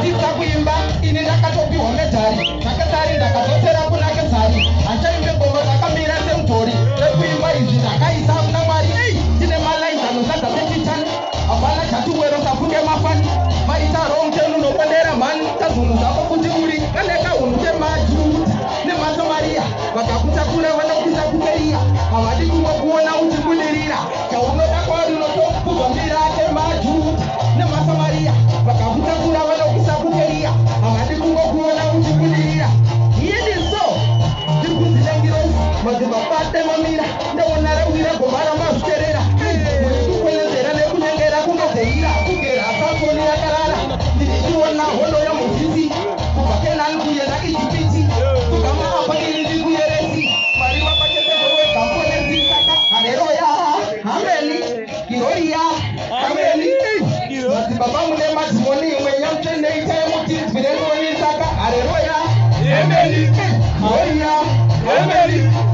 ndakadzidza kuimba ini ndakatopiwa medhari ndakazari ndakadzosera kuna kezari achaimbe ngoma dzakamira semudhori rekuimba izvi ndakaisa kuna mwari tine malaizanozadza sechitani hapana chatuwero safunge mafani maita romtenu nokondera mhani kazungu zvako kuti uri kanekahunu kemajuda nemasamariya vakakutakura vanokuisa kuberia havadi kumwe kuona uchibudirira chaunoda kwavari unotokubva mbira kemajuda nemasamariya vakakutakura vanokuisa kuberia havadi kumwe kuona uchibudirira yini so ndikudzilengirosi madzibabate mamira ndaona rewire goma ramazviterera murikukwenezera nekunyengera kunodzeira kugera safoni yakarara ndirichiona hondo yamuzisi kubva kenani kuenda ijipiti kugama apa iri ndikuyeresi mariwa pachetewegamponezi saka haleluya ameni giroria ameni madzibaba mune madzimoni mwenyamtendeita yemutidzwirenoni saka haleluya ameni giroria ameni